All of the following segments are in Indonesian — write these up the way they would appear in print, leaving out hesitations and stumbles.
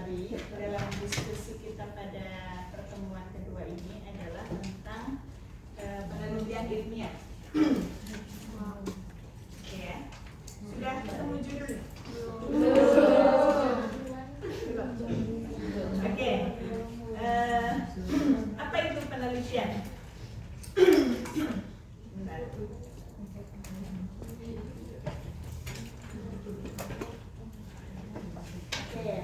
dalam diskusi kita pada pertemuan kedua ini adalah tentang penelitian ilmiah. Oke ya. Sudah ketemu judul? Oke. Apa itu penelitian? Bentar.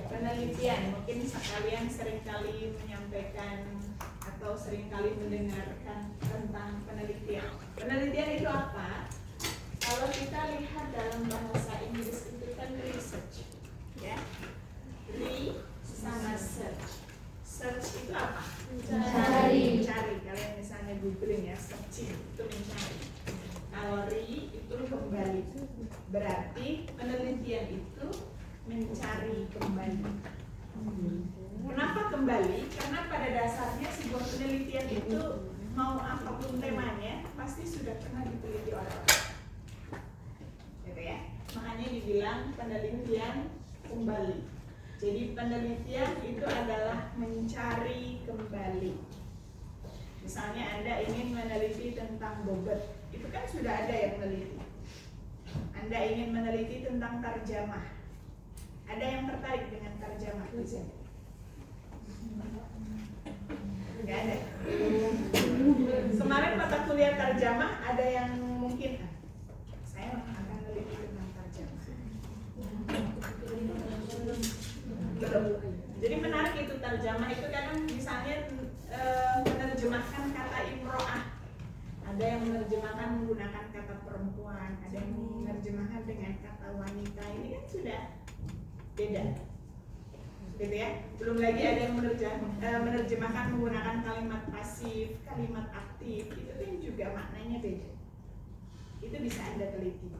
Penelitian, mungkin sekalian seringkali menyampaikan atau seringkali mendengarkan tentang penelitian. Penelitian itu apa? Kalau kita lihat dalam bahasa Inggris itu kan research, ya. Re sama search. Search itu apa? Mencari. Kalian misalnya googling ya, searching itu mencari. Kalau re itu kembali. Berarti penelitian itu mencari kembali. Kenapa kembali? Karena pada dasarnya sebuah penelitian itu mau apapun temanya pasti sudah pernah diteliti oleh orang. Gitu ya. Makanya dibilang penelitian kembali. Jadi penelitian itu adalah mencari kembali. Misalnya Anda ingin meneliti tentang bobot, itu kan sudah ada yang meneliti. Anda ingin meneliti tentang tarjamah. Ada yang tertarik dengan tarjamah di sini? Enggak ada. Kemarin mata kuliah tarjamah ada yang mungkin saya akan meneliti tentang tarjamah. Belum. Jadi menarik itu tarjamah itu kadang misalnya menerjemahkan kata imro'ah. Ada yang menerjemahkan menggunakan kata perempuan, ada yang menerjemahkan dengan kata wanita. Ini kan sudah beda, gitu ya. Belum lagi ada yang menerjemahkan menggunakan kalimat pasif, kalimat aktif, itu kan juga maknanya beda. Itu bisa Anda teliti.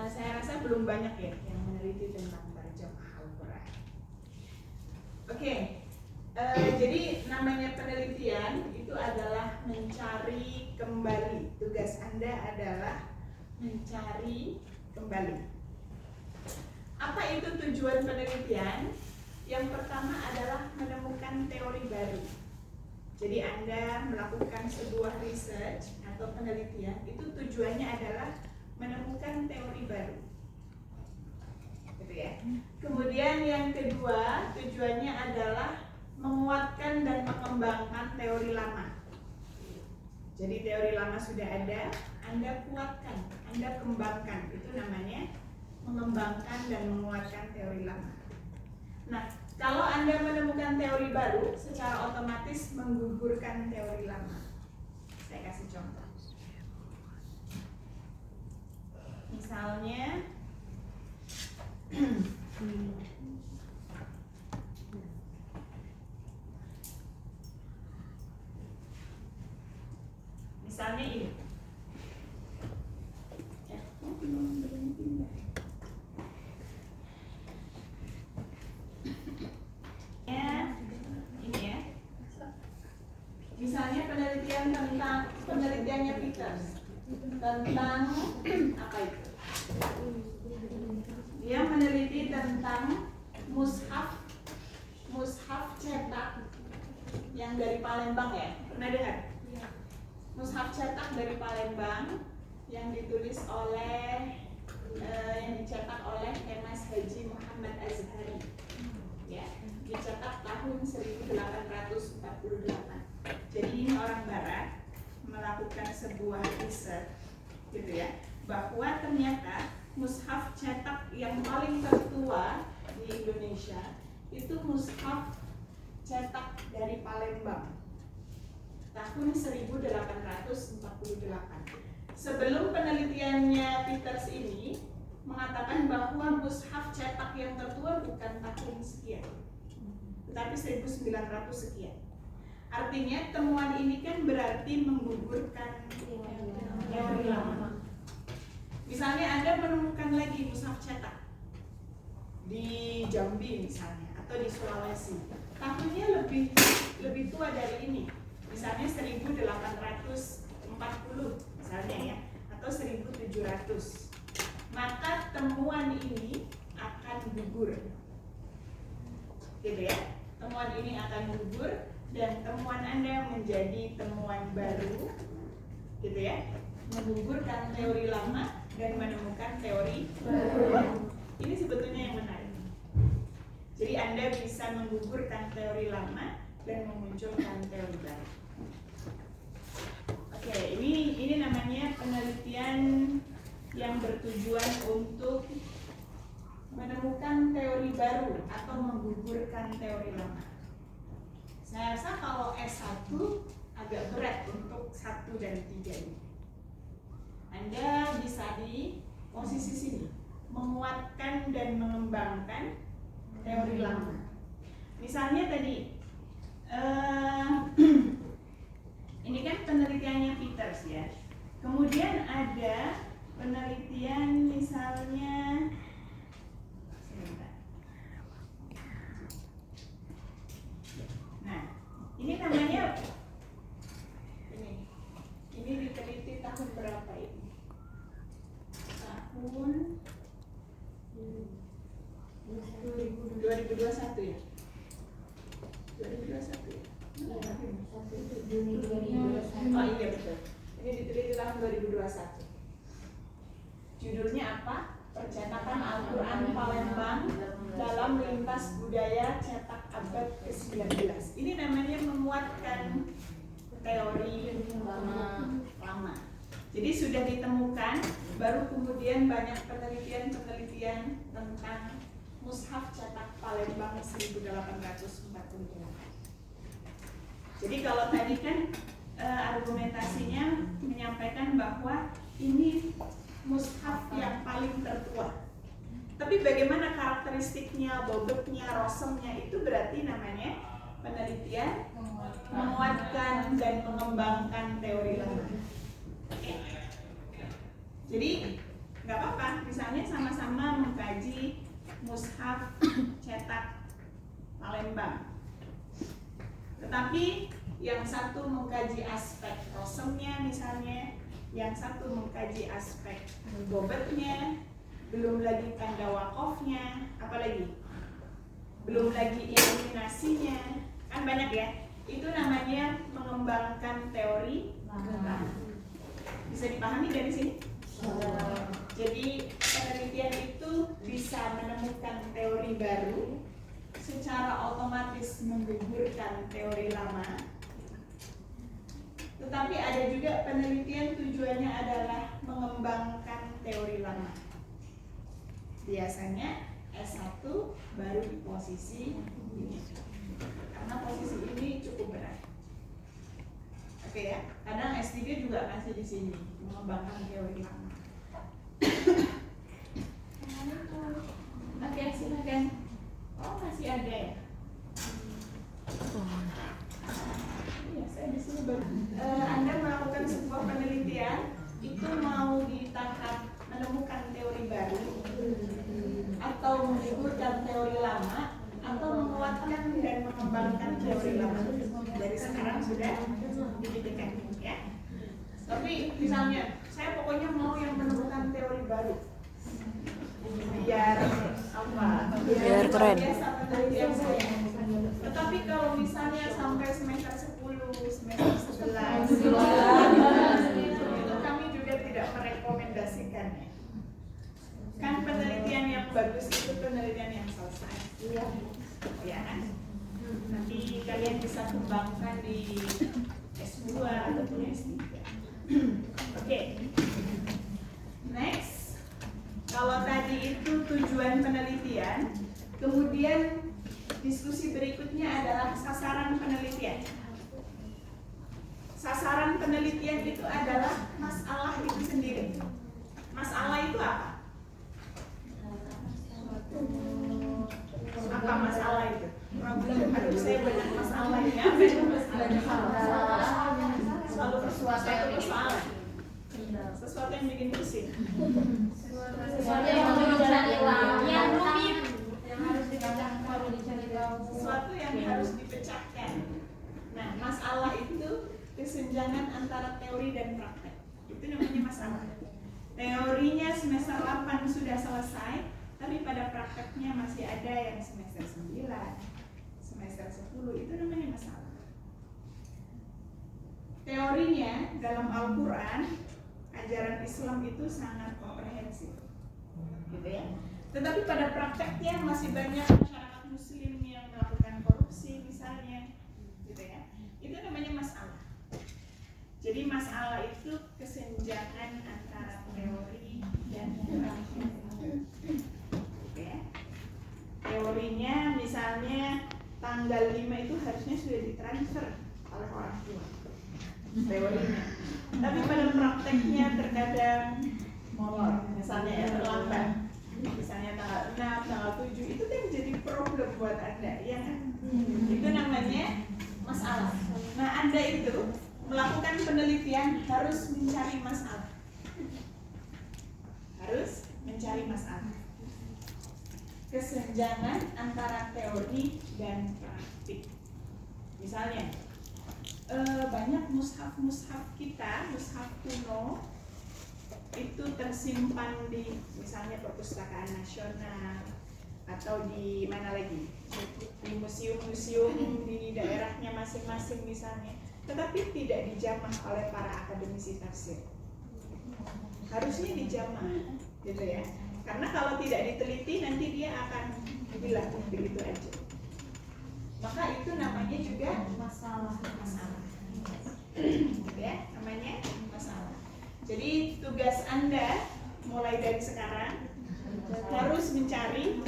Saya rasa belum banyak ya yang meneliti tentang tarjamah Al-Quran. Oke, jadi namanya penelitian itu adalah mencari kembali. Tugas Anda adalah mencari kembali. Apa itu tujuan penelitian? Yang pertama adalah menemukan teori baru. Jadi Anda melakukan sebuah research atau penelitian, itu tujuannya adalah menemukan teori baru. Gitu ya. Kemudian yang kedua, tujuannya adalah menguatkan dan mengembangkan teori lama. Jadi teori lama sudah ada, Anda kuatkan, Anda kembangkan. Itu namanya mengembangkan dan menguatkan teori lama. Nah, kalau Anda menemukan teori baru, secara otomatis menggugurkan teori lama. Saya kasih contoh. Misalnya, misalnya ini. Misalnya penelitiannya Peters tentang apa itu? Dia meneliti tentang mushaf cetak yang dari Palembang ya. Pernah dengar? Mushaf cetak dari Palembang yang ditulis oleh yang dicetak oleh Mas Haji Muhammad Azhari. Ya, dicetak tahun 1848. Jadi ini orang barat melakukan sebuah riset gitu ya, bahwa ternyata mushaf cetak yang paling tertua di Indonesia itu mushaf cetak dari Palembang tahun 1848. Sebelum penelitiannya Peters ini mengatakan bahwa mushaf cetak yang tertua bukan tahun sekian, tetapi 1900 sekian. Artinya temuan ini kan berarti menggugurkan teori lama. Misalnya Anda menemukan lagi mushaf cetak di Jambi misalnya atau di Sulawesi, tahunnya lebih tua dari ini, misalnya 1840 misalnya ya, atau 1700. Maka temuan ini akan gugur. gitu ya. Temuan ini akan gugur dan temuan Anda menjadi temuan baru, gitu ya. Menggugurkan teori lama dan menemukan teori baru. Ini sebetulnya yang menarik. Jadi Anda bisa menggugurkan teori lama dan memunculkan teori baru. Oke, ini namanya penelitian yang bertujuan untuk menemukan teori baru atau menggugurkan teori lama. Saya rasa kalau S1 agak berat untuk 1 dan 3 ini. Anda bisa di posisi sini, menguatkan dan mengembangkan teori lama. Misalnya tadi, ini kan penelitiannya Peters ya. Kemudian ada penelitian misalnya, nah ini namanya, ini diteliti tahun berapa ini? Tahun 2021 ya? 2021 ya? Oh iya betul. Ini diteliti tahun 2021. Judulnya apa? Percetakan Al-Quran Palembang dalam lintas budaya cetak abad ke-19. Ini namanya menguatkan teori lama. Jadi sudah ditemukan, baru kemudian banyak penelitian tentang mushaf cetak Palembang 1848. Jadi kalau tadi kan argumentasinya menyampaikan bahwa ini mushaf yang paling tertua. Tapi bagaimana karakteristiknya, bobotnya, rosemnya, itu berarti namanya penelitian menguatkan dan mengembangkan teori lama. Jadi nggak apa-apa, misalnya sama-sama mengkaji mushaf cetak Palembang. Tetapi yang satu mengkaji aspek rosemnya misalnya, yang satu mengkaji aspek bobotnya, belum lagi tanda wakofnya, apalagi belum lagi eliminasinya, kan banyak ya. Itu namanya mengembangkan teori lama. Bisa dipahami dari sini? Jadi penelitian itu bisa menemukan teori baru, secara otomatis menggugurkan teori lama. Tetapi ada juga penelitian tujuannya adalah mengembangkan teori lama. Biasanya S1 baru di posisi ini, karena posisi ini cukup berat. Oke ya, kadang S3 juga masih di sini, mengembangkan teori lama. Oke, silakan. Oh, masih ada ya? Iya, saya di sini baru. Anda melakukan sebuah penelitian, itu mau di tahap menemukan teori baru, atau menggugurkan teori lama, atau menguatkan dan mengembangkan teori lama. Dari sekarang sudah dipikirkan, ya. Tapi misalnya, saya pokoknya mau yang menemukan teori baru. Biar apa? Biar keren. Tetapi kalau misalnya sampai semester 10, semester 11, itu kami juga tidak merekomendasikannya. Kan penelitian yang bagus itu penelitian yang selesai. Ya kan? Nanti kalian bisa kembangkan di S2 ataupun S3. Oke. Next. Kalau tadi itu tujuan penelitian, kemudian diskusi berikutnya adalah sasaran penelitian. Sasaran penelitian itu adalah masalah itu sendiri. Masalah itu apa? Apa masalah itu? Aduh, saya banyak masalah ini. Apa itu masalah? Selalu sesuatu itu persoalan. Sesuatu yang bikin pusing. Sesuatu yang rumit, yang harus dipecahkan, sesuatu yang harus dipecahkan. Nah, masalah itu kesenjangan antara teori dan praktek. Itu namanya masalah. Teorinya semester 8 sudah selesai, tapi pada prakteknya masih ada yang semester 9, semester 10 itu namanya masalah. Teorinya dalam Al-Quran, ajaran Islam itu sangat komprehensif, gitu ya. Tetapi pada prakteknya masih banyak masyarakat Muslim yang melakukan korupsi misalnya, gitu ya. Itu namanya masalah. Jadi masalah itu kesenjangan antara teori dan praktek. Gitu ya. Teorinya misalnya tanggal 5 itu harusnya sudah ditransfer oleh orang tua. Teorinya. Tapi pada prakteknya terkadang molor, misalnya ya terlambat. Misalnya tanggal 6, tanggal 7 itu kan jadi problem buat Anda, ya kan? Itu namanya masalah. Nah, Anda itu melakukan penelitian harus mencari masalah. Harus mencari masalah. Kesenjangan antara teori dan praktik. Misalnya, banyak mushaf kita, mushaf kuno itu tersimpan di misalnya perpustakaan nasional atau di mana lagi, di museum-museum di daerahnya masing-masing misalnya, tetapi tidak dijamah oleh para akademisi tafsir. Harusnya dijamah, gitu ya. Karena kalau tidak diteliti nanti dia akan hilang begitu aja. Maka itu namanya juga masalah. Ya, namanya masalah. Jadi tugas Anda mulai dari sekarang harus mencari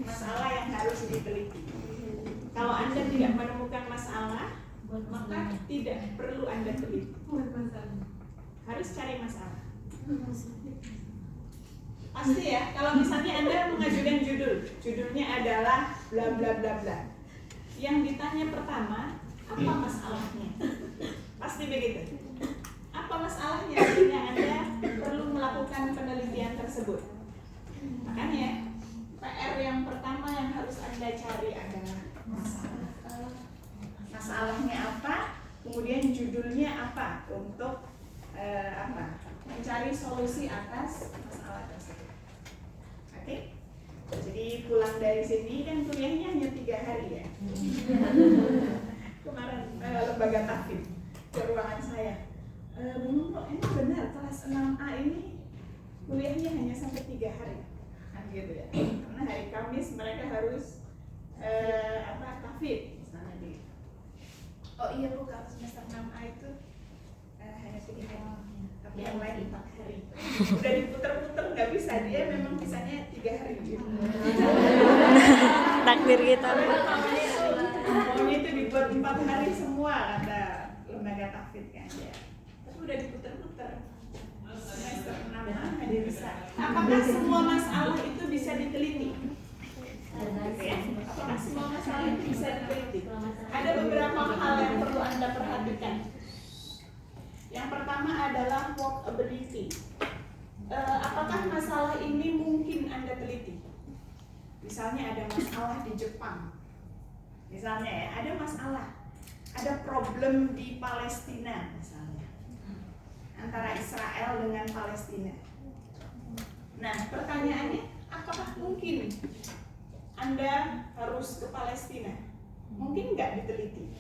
masalah yang harus diteliti. Kalau Anda tidak menemukan masalah, maka tidak perlu Anda teliti. Harus cari masalah. Pasti ya, kalau misalnya Anda mengajukan judulnya adalah bla bla bla bla. Yang ditanya pertama, apa masalahnya? Pasti begitu. Apa masalahnya sehingga Anda perlu melakukan penelitian tersebut? Makanya PR yang pertama yang harus Anda cari adalah masalah. Masalahnya apa? Kemudian judulnya apa untuk mencari solusi atas masalah tersebut. Oke? Jadi pulang dari sini kan kuliahnya hanya 3 hari ya. Kemarin lembaga tahfidz ke ruangan saya. Bung, ini benar kelas 6A ini kuliahnya hanya sampai 3 hari. Kan gitu ya. Karena hari Kamis mereka harus tahfidz misalnya di. Oh iya Bu, kalau semester 6A itu hanya 3 hari. Tapi yang lain 4 hari. Udah diputer-puter nggak bisa, dia memang bisanya 3 hari gitu. Takdir kita. Maunya itu dibuat 4 hari semua kata lembaga tahfidz kan ya. Tapi udah diputer-puter. Semester 6 hanya bisa. Apakah semua masalah itu bisa diteliti? Ya? Apakah semua masalah itu bisa diteliti? Ada beberapa hal yang perlu Anda perhatikan. Yang pertama adalah workability. Apakah masalah ini mungkin Anda teliti? Misalnya ada masalah di Jepang. Misalnya ya, ada masalah, ada problem di Palestina misalnya, antara Israel dengan Palestina. Nah, pertanyaannya, apakah mungkin Anda harus ke Palestina? Mungkin nggak diteliti.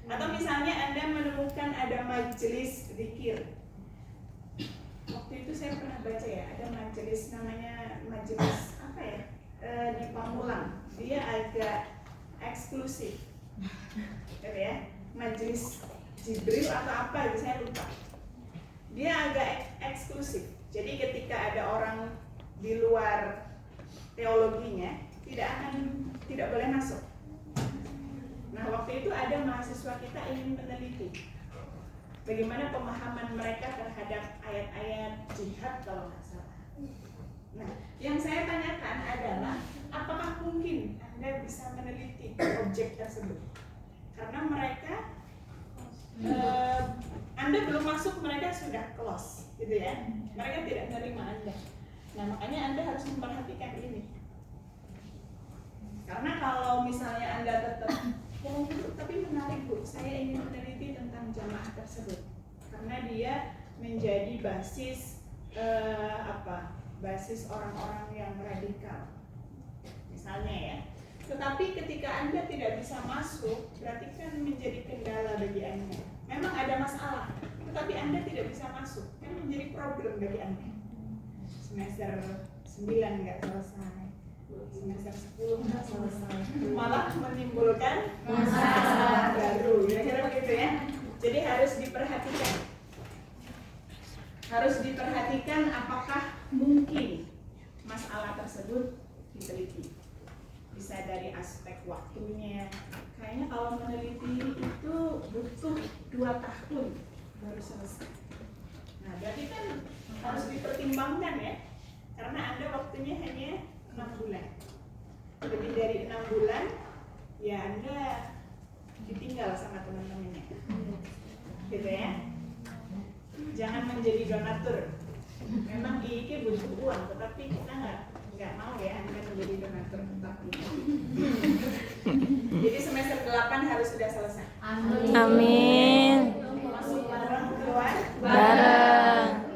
Atau misalnya Anda menemukan ada majelis zikir. Waktu itu saya pernah baca ya, ada majelis namanya majelis apa ya, di Pamulang. Dia agak eksklusif, gitu ya, majelis Jibril atau apa gitu saya lupa. Dia agak eksklusif. Jadi ketika ada orang di luar teologinya tidak boleh masuk. Nah waktu itu ada mahasiswa kita ingin meneliti bagaimana pemahaman mereka terhadap ayat-ayat jihad kalau nggak salah. Nah, yang saya tanyakan adalah apakah mungkin Anda bisa meneliti objek tersebut? Karena mereka, Anda belum masuk, mereka sudah close, gitu ya. Mereka tidak menerima Anda. Nah, makanya Anda harus memperhatikan ini. Karena kalau misalnya Anda tetap, oh Bu, tapi menarik Bu, saya ingin meneliti tentang jamaah tersebut. Karena dia menjadi basis basis orang-orang yang radikal misalnya ya. Tetapi ketika Anda tidak bisa masuk, berarti kan menjadi kendala bagi Anda. Memang ada masalah, tetapi Anda tidak bisa masuk, kan menjadi problem bagi Anda. Semester 9 nggak selesai, semester 10 nggak selesai, malah menimbulkan masalah baru, kira-kira begitu ya. Jadi harus diperhatikan. Harus diperhatikan apakah mungkin masalah tersebut diteliti. Bisa dari aspek waktunya. Kayaknya kalau meneliti itu butuh 2 tahun baru selesai. Nah, berarti kan harus dipertimbangkan ya. Karena Anda waktunya hanya 6 bulan. Lebih dari 6 bulan, ya Anda ditinggal sama teman-temannya. Gitu ya. Jangan menjadi donatur. Memang IIK butuh uang, tetapi kita nggak mau ya Anda menjadi donatur tetap. Jadi semester 8 harus sudah selesai. Amin. Masuk bareng, keluar Bareng.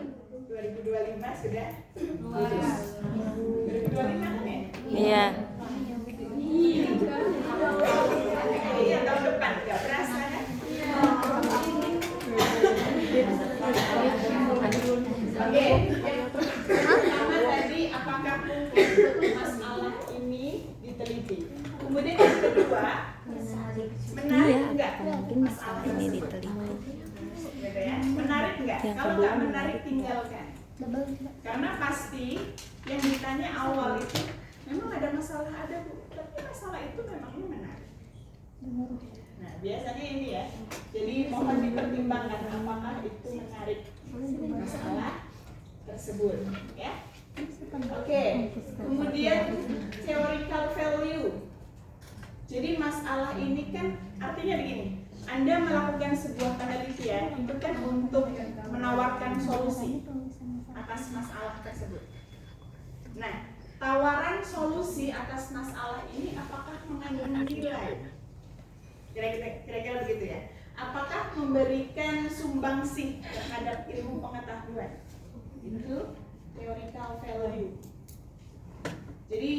2025 sudah lulus. 2025 kan ya? Iya. Iya, tahun depan nggak berasa kan? Oke, yang pertama tadi apakah mungkin masalah ini diteliti? Kemudian yang kedua, menarik enggak masalah ini diteliti? Gitu ya, menarik enggak? Kalau nggak menarik tinggalkan. Karena pasti yang ditanya awal itu memang ada masalah, ada Bu, tapi masalah itu memangnya menarik. Nah, biasanya ini ya. Jadi mohon dipertimbangkan apakah itu menarik masalah tersebut, ya. Oke. Kemudian theoretical value. Jadi masalah ini kan artinya begini. Anda melakukan sebuah penelitian itu kan untuk menawarkan solusi atas masalah tersebut. Nah, tawaran solusi atas masalah ini apakah mengandung nilai? Kira-kira begitu ya. Apakah memberikan sumbangsih terhadap ilmu pengetahuan? Itu theoretical value. Jadi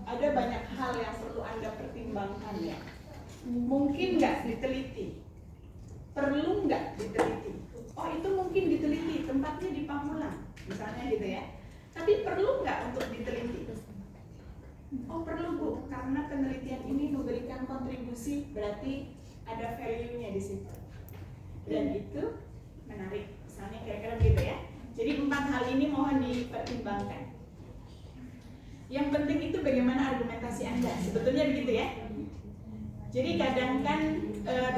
ada banyak hal yang perlu Anda pertimbangkan ya. Mungkin nggak diteliti? Perlu nggak diteliti? Oh, itu mungkin diteliti, tempatnya di Pamulang, misalnya gitu ya. Tapi perlu nggak untuk diteliti? Oh, perlu Bu, karena penelitian ini memberikan kontribusi, berarti ada value-nya di situ. Dan itu menarik, misalnya kira-kira gitu ya. Jadi 4 hal ini mohon dipertimbangkan. Yang penting itu bagaimana argumentasi Anda, sebetulnya begitu ya. Jadi kadang kan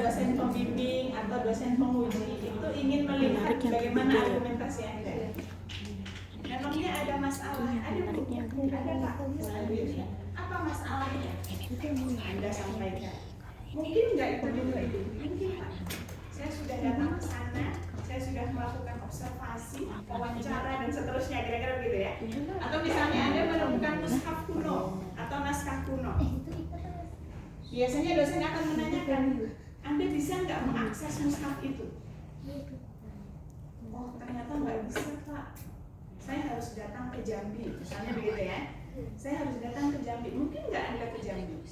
dosen pembimbing atau dosen penguji itu ingin melihat bagaimana argumentasi Anda. Memangnya ada masalah, ada Bu, ada Pak, misalnya apa masalahnya? Anda sampaikan. Mungkin nggak itu diteliti, mungkin Pak. Saya sudah datang ke sana, saya sudah melakukan observasi, wawancara dan seterusnya, kira-kira begitu ya. Atau misalnya Anda menemukan mushaf kuno atau naskah kuno. Biasanya dosen akan menanyakan, Anda bisa nggak mengakses mushaf itu? Oh, ternyata nggak bisa Pak. Saya harus datang ke Jambi, misalnya begitu ya. Saya harus datang ke Jambi. Mungkin nggak Anda ke Jambi,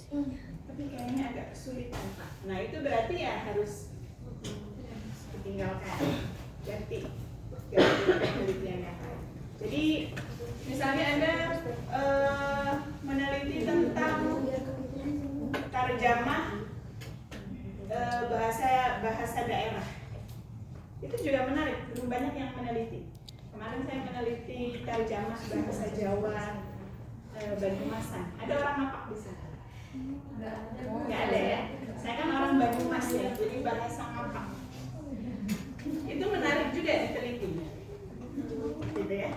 tapi kayaknya agak kesulitan Pak. Nah, itu berarti ya harus ditinggalkan, ganti penelitian yang lain. Jadi misalnya Anda meneliti tentang tarjamah bahasa daerah, itu juga menarik. Belum banyak yang meneliti. Kemarin saya meneliti tarjamah bahasa Jawa Banyumasan. Ada orang Napak di sana? Nggak ada ya. Saya kan orang Banyumas ya, jadi bahasa Napak. Itu menarik juga diteliti, gitu ya.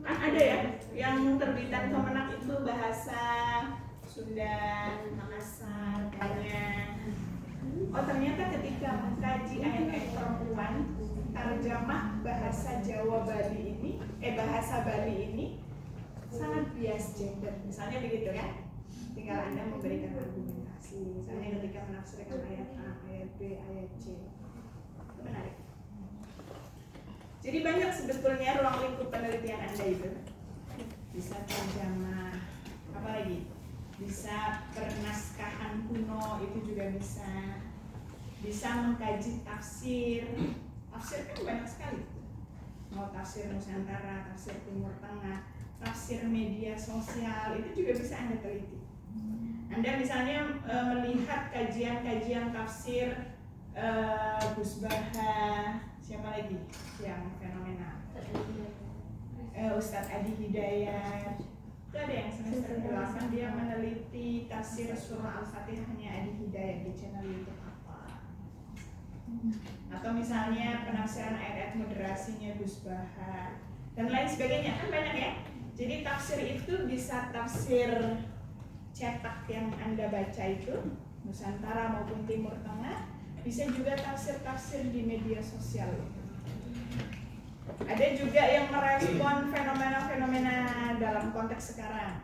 Kan ada ya, yang terbitan Kemenak itu bahasa Sunda, Makassar, Banyak. Oh, ternyata ketika mengkaji ayat-ayat perempuan, tarjamah bahasa Jawa Bali ini, bahasa Bali ini sangat bias gender, misalnya begitu ya. Tinggal Anda memberikan argumentasi, misalnya ketika menafsirkan ayat A, ayat B, ayat C. Itu menarik. Jadi banyak sebetulnya ruang lingkup penelitian Anda itu. Bisa tarjamah, apa lagi? bisa pernaskahan kuno, itu juga bisa mengkaji tafsir. Tafsir kan banyak sekali, mau tafsir Nusantara, tafsir Timur Tengah, tafsir media sosial, itu juga bisa Anda teliti. Anda misalnya melihat kajian-kajian tafsir Gus Baha, siapa lagi yang fenomenal, Ustadz Adi Hidayat. Itu ada yang semester 8 dia meneliti tafsir surah Al-Fatihahnya Adi Hidayat di channel YouTube apa. Atau misalnya penafsiran ayat-ayat moderasinya Gus Baha dan lain sebagainya, kan banyak ya. Jadi tafsir itu bisa tafsir cetak yang Anda baca itu Nusantara maupun Timur Tengah, bisa juga tafsir-tafsir di media sosial. Ada juga yang merespon fenomena-fenomena dalam konteks sekarang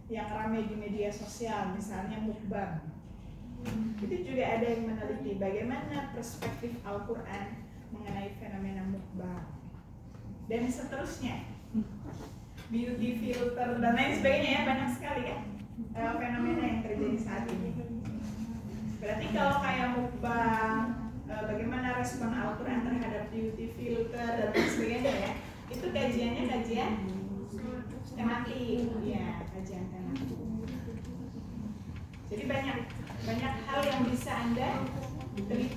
yang ramai di media sosial, misalnya mukbang. Itu juga ada yang meneliti bagaimana perspektif Al-Quran mengenai fenomena mukbang dan seterusnya, beauty filter dan lain sebagainya ya, banyak sekali ya fenomena yang terjadi saat ini. Berarti kalau kayak mukbang, bagaimana respon Al-Quran terhadap beauty filter dan lain sebagainya ya, itu kajiannya kajian tematik ya, kajian tematik. Jadi banyak hal yang bisa Anda teliti